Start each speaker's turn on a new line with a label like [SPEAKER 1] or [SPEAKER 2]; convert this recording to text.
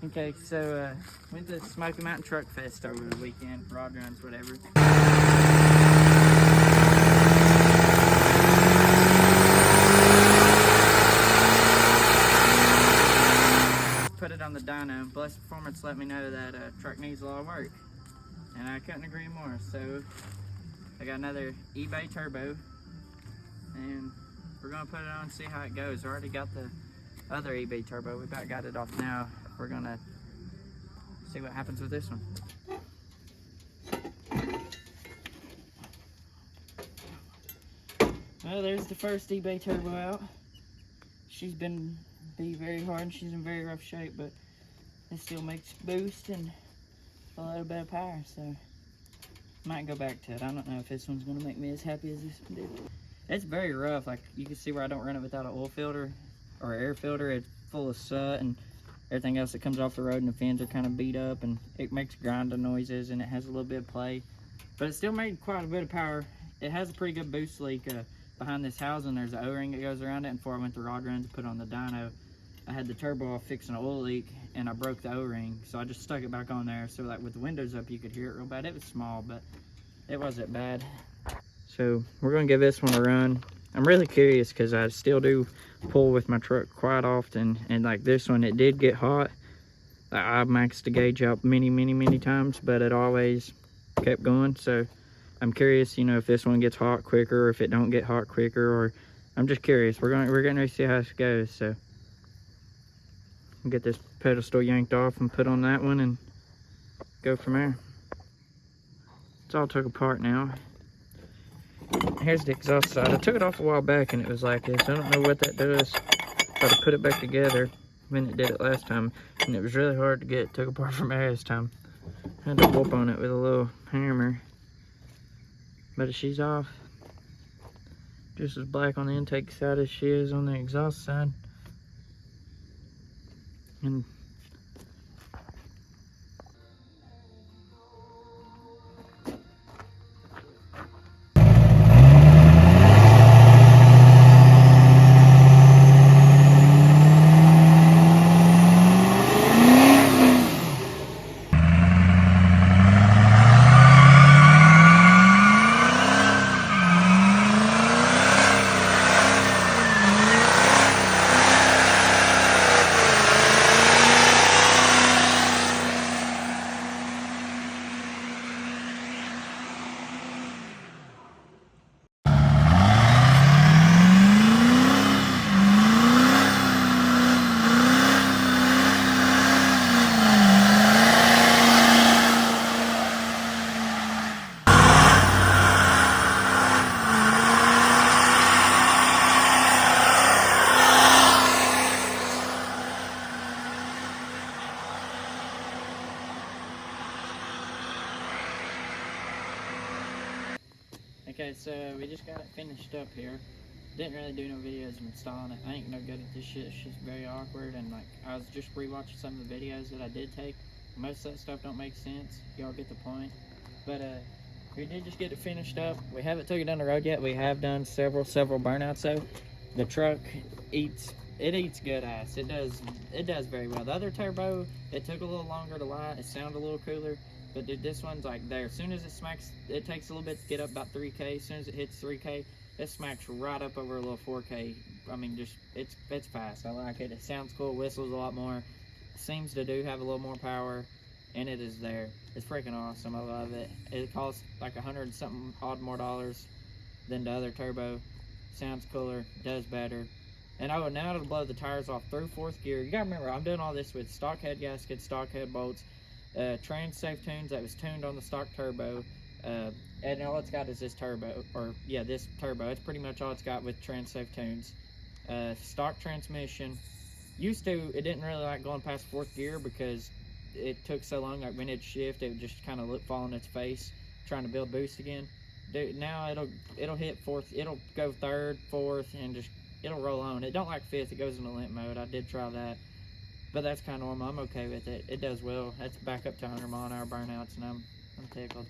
[SPEAKER 1] Okay, so went to Smoky Mountain Truck Fest over the weekend, rod runs, whatever. Put it on the dyno. Blessed Performance let me know that truck needs a lot of work, and I couldn't agree more. So I got another eBay turbo, and we're gonna put it on and see how it goes. I already got the other eBay turbo. We about got it off now. We're gonna see what happens with this one. Well, there's the first eBay turbo out. She's been beat very hard and she's in very rough shape, but it still makes boost and a little bit of power, so might go back to it. I don't know if this one's gonna make me as happy as this one did. It's very rough. Like, you can see where I don't run it without an oil filter or air filter. It's full of soot and everything else that comes off the road, and the fins are kind of beat up, and it makes grinding noises, and it has a little bit of play, but it still made quite a bit of power. It has a pretty good boost leak behind this housing. There's an O-ring that goes around it, and before I went to rod runs and put on the dyno, I had the turbo off fixing an oil leak, and I broke the O-ring, so I just stuck it back on there. So like with the windows up, you could hear it real bad. It was small, but it wasn't bad. So we're gonna give this one a run. I'm really curious because I still do pull with my truck quite often, and like this one, it did get hot. I maxed the gauge out many times, but it always kept going. So I'm curious, you know, if this one gets hot quicker or if it don't get hot quicker, or I'm just curious. We're gonna see how this goes. So I'll get this pedestal yanked off and put on that one and go from there. It's all took apart now. Here's the exhaust side. I took it off a while back and it was like this. I don't know what that does. Try to put it back together when it did it last time, and it was really hard to get it took apart from there this time. I had to whoop on it with a little hammer, but she's off. Just as black on the intake side as she is on the exhaust side. And okay, so we just got it finished up here. Didn't really do no videos of installing it. I ain't no good at this shit. It's just very awkward, and like I was just rewatching some of the videos that I did take. Most of that stuff don't make sense. Y'all get the point. But we did just get it finished up. We haven't took it down the road yet. We have done several burnouts though. The truck eats good ass. It does very well. The other turbo, it took a little longer to light. It sounded a little cooler. But dude, this one's like there. As soon as it smacks, it takes a little bit to get up about 3K. As soon as it hits 3K, it smacks right up over a little 4K. I mean, just it's fast. I like it. It sounds cool. Whistles a lot more. Seems to do have a little more power, and it is there. It's freaking awesome. I love it. It costs like $100 and something odd more dollars than the other turbo. Sounds cooler. Does better. And oh, now it'll blow the tires off through 4th gear. You gotta remember, I'm doing all this with stock head gaskets, stock head bolts, trans safe tunes that was tuned on the stock turbo, and all it's got is this turbo, or yeah, this turbo. It's pretty much all it's got with trans safe tunes. Stock transmission. Used to, it didn't really like going past 4th gear because it took so long. Like when it'd shift, it would just kind of fall on its face trying to build boost again. Dude, now it'll hit 4th. It'll go 3rd, 4th, and just it'll roll on. It don't like 5th. It goes into limp mode. I did try that, but that's kind of normal. I'm okay with it. It does well. That's back up to 100 mile an hour burnouts, and I'm tickled.